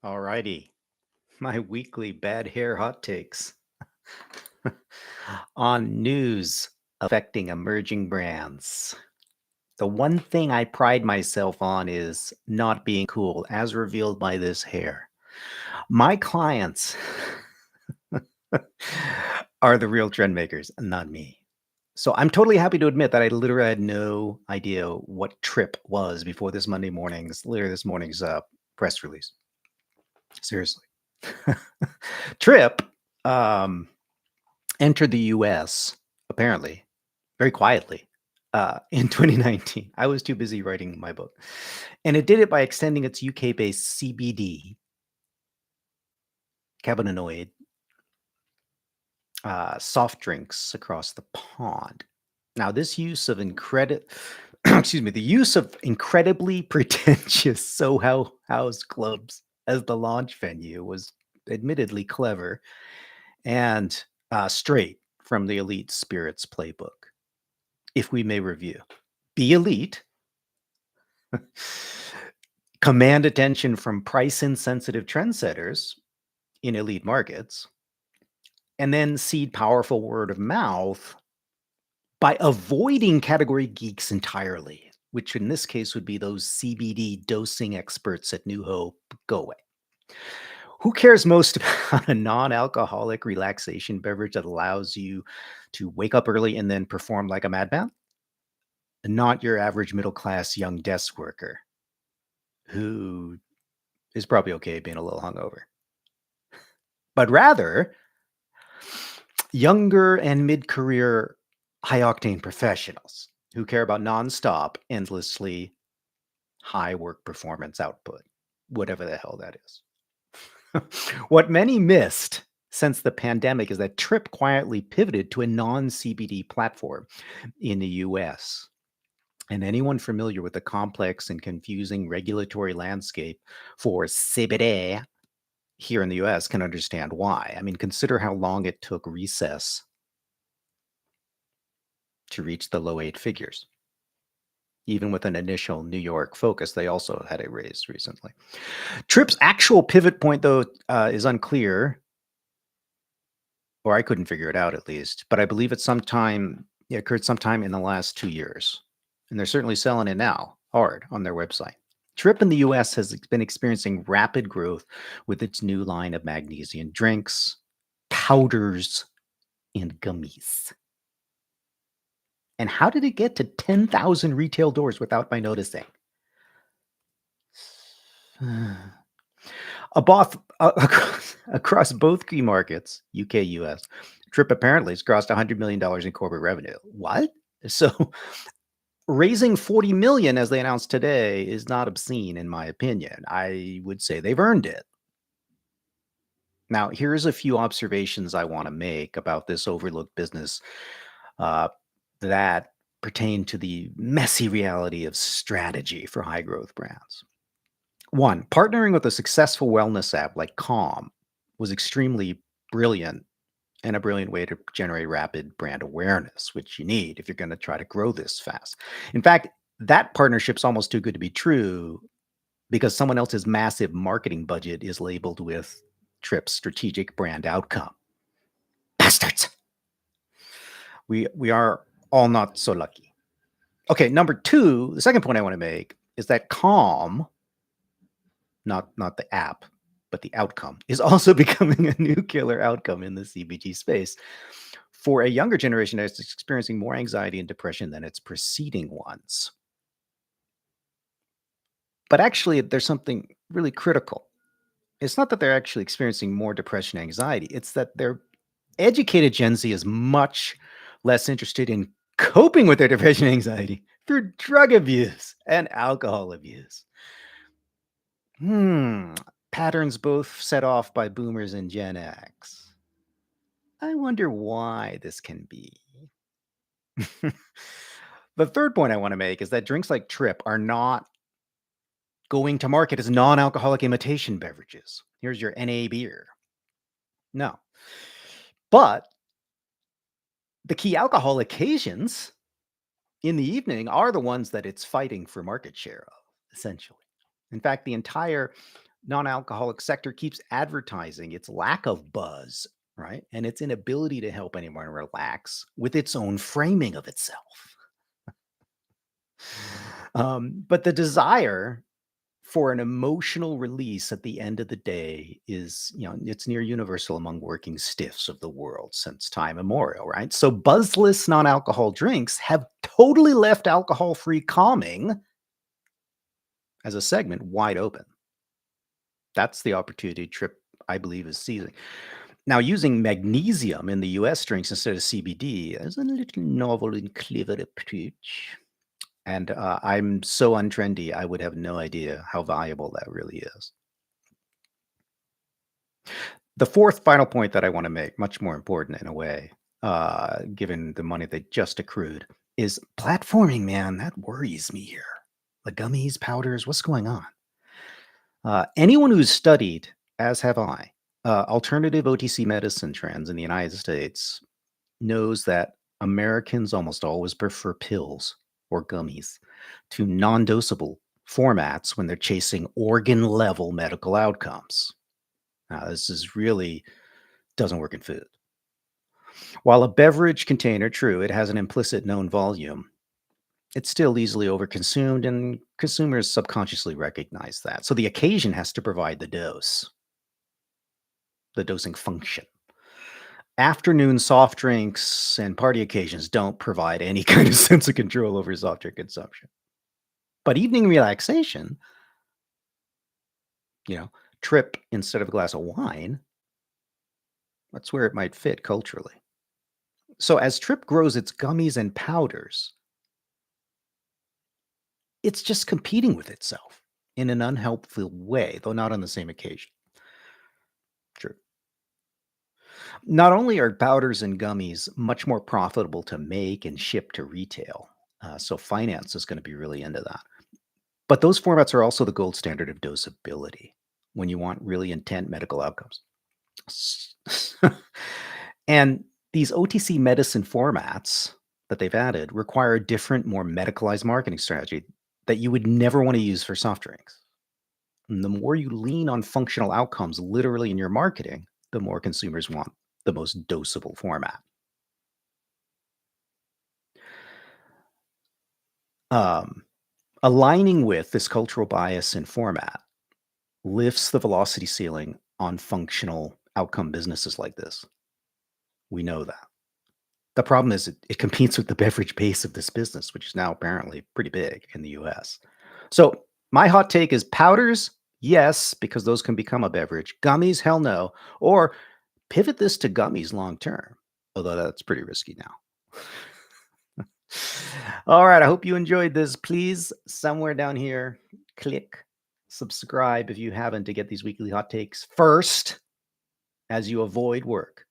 Alrighty, my weekly bad hair hot takes on news affecting emerging brands. The one thing I pride myself on is not being cool, as revealed by this hair. My clients are the real trend makers, not me. So I'm totally happy to admit that I literally had no idea what Trip was before this morning's press release. Seriously. Trip um, entered the US, apparently, very quietly, in 2019. I was too busy writing my book. And it did it by extending its UK-based CBD, cannabinoid, soft drinks across the pond. Now, this use of the use of incredibly pretentious Soho House clubs as the launch venue was admittedly clever and straight from the Elite Spirits playbook. If we may review, be elite, command attention from price insensitive trendsetters in elite markets, and then seed powerful word of mouth by avoiding category geeks entirely, which in this case would be those CBD dosing experts at New Hope. Go away. Who cares most about a non alcoholic relaxation beverage that allows you to wake up early and then perform like a madman? Not your average middle class young desk worker who is probably okay being a little hungover, but rather younger and mid career high octane professionals who care about nonstop, endlessly high work performance output, whatever the hell that is. What many missed since the pandemic is that Trip quietly pivoted to a non CBD platform in the US. And anyone familiar with the complex and confusing regulatory landscape for CBD here in the US can understand why. I mean, consider how long it took Recess to reach the low eight figures. Even with an initial New York focus, they also had a raise recently. Trip's actual pivot point, though, is unclear, or I couldn't figure it out at least. But I believe it occurred sometime in the last 2 years, and they're certainly selling it now hard on their website. Trip in the US has been experiencing rapid growth with its new line of magnesium drinks, powders, and gummies. And how did it get to 10,000 retail doors without my noticing? Across both key markets, UK, US, Trip apparently has crossed $100 million in corporate revenue. What? So raising 40 million, as they announced today, is not obscene, in my opinion. I would say they've earned it. Now, here's a few observations I want to make about this overlooked business uh, that pertain to the messy reality of strategy for high growth brands. One, partnering with a successful wellness app like Calm was extremely brilliant and a brilliant way to generate rapid brand awareness, which you need if you're going to try to grow this fast. In fact, that partnership's almost too good to be true because someone else's massive marketing budget is labeled with Trip's strategic brand outcome. Bastards. We are all not so lucky. Okay, number two, the second point I want to make is that Calm, not the app, but the outcome, is also becoming a new killer outcome in the CBG space for a younger generation that's experiencing more anxiety and depression than its preceding ones. But actually, there's something really critical. It's not that they're actually experiencing more depression and anxiety, it's that their educated Gen Z is much less interested in coping with their depression and anxiety through drug abuse and alcohol abuse. Patterns both set off by boomers and Gen X. I wonder why this can be. The third point I want to make is that drinks like Trip are not going to market as non alcoholic imitation beverages. Here's your NA beer. No. But the key alcohol occasions in the evening are the ones that it's fighting for market share of, essentially. In fact, the entire Non-alcoholic sector keeps advertising its lack of buzz, right? And its inability to help anyone relax with its own framing of itself. But the desire for an emotional release at the end of the day is, it's near universal among working stiffs of the world since time immemorial, right? So buzzless non-alcohol drinks have totally left alcohol-free calming as a segment wide open. That's the opportunity Trip, I believe, is seizing. Now, using magnesium in the US drinks instead of CBD is a little novel and clever approach. And I'm so untrendy, I would have no idea how valuable that really is. The fourth final point that I want to make, much more important in a way, given the money they just accrued, is platforming, man. That worries me here. The gummies, powders, what's going on? Anyone who's studied, as have I, alternative OTC medicine trends in the United States knows that Americans almost always prefer pills or gummies to non dosable formats when they're chasing organ level medical outcomes. Now, this is really doesn't work in food. While a beverage container, true, it has an implicit known volume, it's still easily overconsumed, and consumers subconsciously recognize that. So the occasion has to provide the dosing function. Afternoon soft drinks and party occasions don't provide any kind of sense of control over soft drink consumption. But evening relaxation, you know, trip instead of a glass of wine, that's where it might fit culturally. So as Trip grows its gummies and powders, it's just competing with itself in an unhelpful way, though not on the same occasion. True. Not only are powders and gummies much more profitable to make and ship to retail, so finance is going to be really into that. But those formats are also the gold standard of dosability when you want really intent medical outcomes. And these OTC medicine formats that they've added require a different, more medicalized marketing strategy that you would never want to use for soft drinks. And the more you lean on functional outcomes literally in your marketing, the more consumers want the most dosable format. Um, Aligning with this cultural bias in format lifts the velocity ceiling on functional outcome businesses like this. We know that. The problem is it competes with the beverage base of this business, which is now apparently pretty big in the US. So my hot take is powders, yes, because those can become a beverage. Gummies, hell no. Or pivot this to gummies long term, although that's pretty risky now. All right. I hope you enjoyed this. Please, somewhere down here, click subscribe if you haven't to get these weekly hot takes first as you avoid work.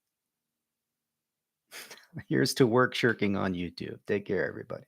Here's to work shirking on YouTube. Take care, everybody.